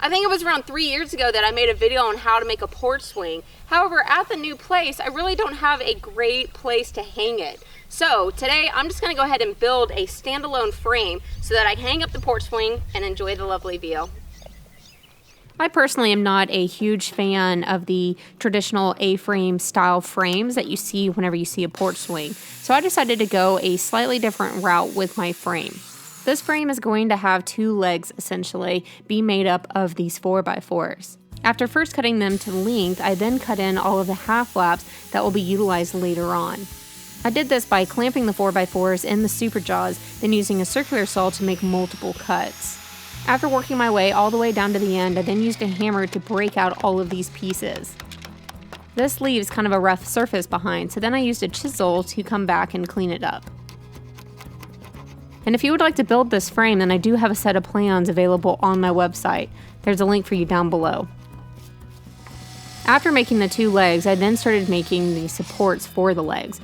I think it was around 3 years ago that I made a video on how to make a porch swing. However, at the new place, I really don't have a great place to hang it. So today, I'm just gonna go ahead and build a standalone frame so that I can hang up the porch swing and enjoy the lovely view. I personally am not a huge fan of the traditional A-frame style frames that you see whenever you see a porch swing. So I decided to go a slightly different route with my frame. This frame is going to have 2 legs essentially be made up of these 4x4s. After first cutting them to length, I then cut in all of the half laps that will be utilized later on. I did this by clamping the 4x4s in the super jaws, then using a circular saw to make multiple cuts. After working my way all the way down to the end, I then used a hammer to break out all of these pieces. This leaves kind of a rough surface behind, so then I used a chisel to come back and clean it up. And if you would like to build this frame, then I do have a set of plans available on my website. There's a link for you down below. After making the 2 legs, I then started making the supports for the legs.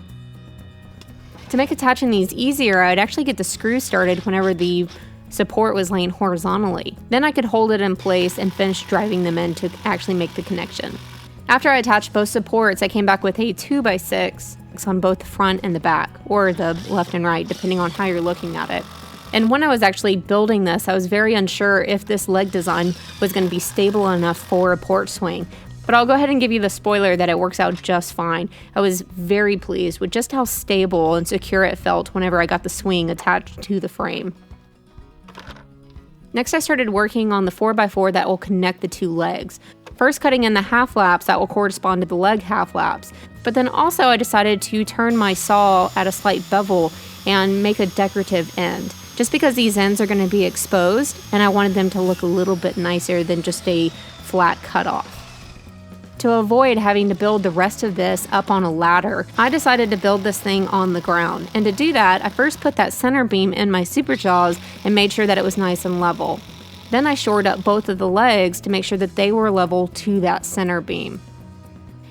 To make attaching these easier, I'd actually get the screw started whenever the support was laying horizontally. Then I could hold it in place and finish driving them in to actually make the connection. After I attached both supports, I came back with a 2x6 on both the front and the back, or the left and right, depending on how you're looking at it. And when I was actually building this, I was very unsure if this leg design was going to be stable enough for a porch swing. But I'll go ahead and give you the spoiler that it works out just fine. I was very pleased with just how stable and secure it felt whenever I got the swing attached to the frame. Next, I started working on the 4x4 that will connect the 2 legs. First cutting in the half laps that will correspond to the leg half laps. But then also I decided to turn my saw at a slight bevel and make a decorative end. Just because these ends are going to be exposed and I wanted them to look a little bit nicer than just a flat cutoff. To avoid having to build the rest of this up on a ladder, I decided to build this thing on the ground. And to do that, I first put that center beam in my super jaws and made sure that it was nice and level. Then I shored up both of the legs to make sure that they were level to that center beam.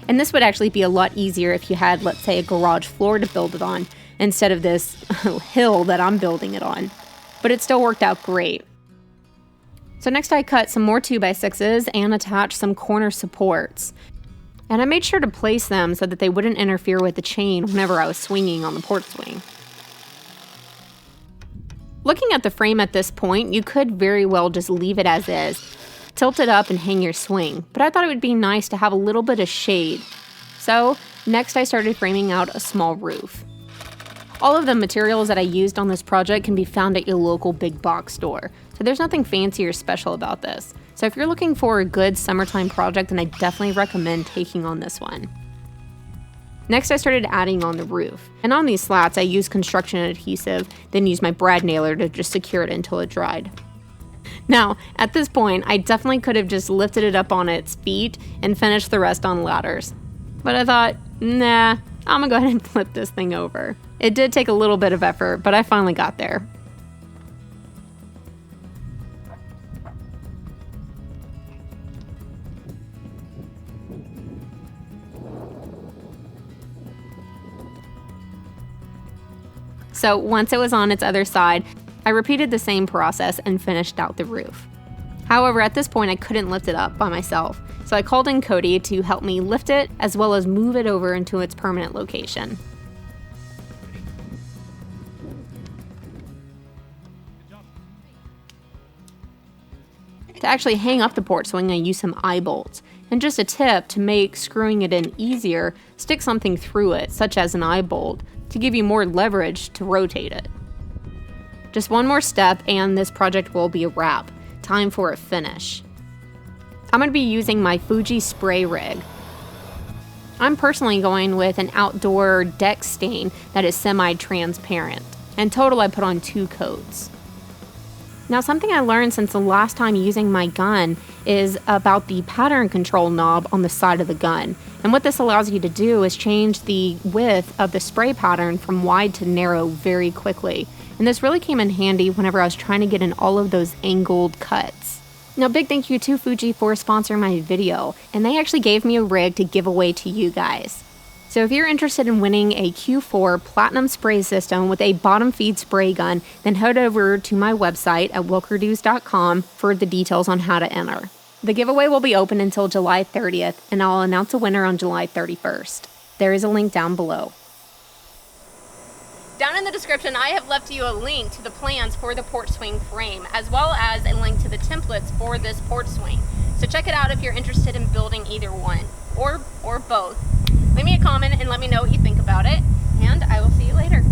And this would actually be a lot easier if you had, let's say, a garage floor to build it on, instead of this hill that I'm building it on. But it still worked out great. So next I cut some more 2x6s and attached some corner supports. And I made sure to place them so that they wouldn't interfere with the chain whenever I was swinging on the porch swing. Looking at the frame at this point, you could very well just leave it as is, tilt it up and hang your swing, but I thought it would be nice to have a little bit of shade. So next I started framing out a small roof. All of the materials that I used on this project can be found at your local big box store, so there's nothing fancy or special about this. So if you're looking for a good summertime project, then I definitely recommend taking on this one. Next I started adding on the roof, and on these slats I used construction adhesive, then used my brad nailer to just secure it until it dried. Now, at this point, I definitely could have just lifted it up on its feet and finished the rest on ladders. But I thought, nah, I'm gonna go ahead and flip this thing over. It did take a little bit of effort, but I finally got there. So once it was on its other side, I repeated the same process and finished out the roof. However, at this point I couldn't lift it up by myself, so I called in Cody to help me lift it as well as move it over into its permanent location. To actually hang up the porch swing, I used some eye bolts. And just a tip to make screwing it in easier, stick something through it, such as an eye bolt, to give you more leverage to rotate it. Just one more step and this project will be a wrap. Time for a finish. I'm going to be using my Fuji spray rig. I'm personally going with an outdoor deck stain that is semi-transparent. In total, I put on 2 coats. Now, something I learned since the last time using my gun is about the pattern control knob on the side of the gun. And what this allows you to do is change the width of the spray pattern from wide to narrow very quickly. And this really came in handy whenever I was trying to get in all of those angled cuts. Now, big thank you to Fuji for sponsoring my video, and they actually gave me a rig to give away to you guys. So if you're interested in winning a Q4 Platinum Spray System with a bottom feed spray gun, then head over to my website at wilkerdo.com for the details on how to enter. The giveaway will be open until July 30th, and I'll announce a winner on July 31st. There is a link down below. Down in the description, I have left you a link to the plans for the porch swing frame, as well as a link to the templates for this porch swing. So check it out if you're interested in building either one, or both. Leave me a comment and let me know what you think about it, and I will see you later.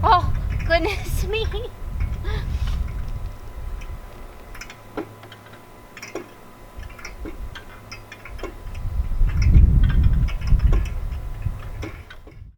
Oh, goodness me.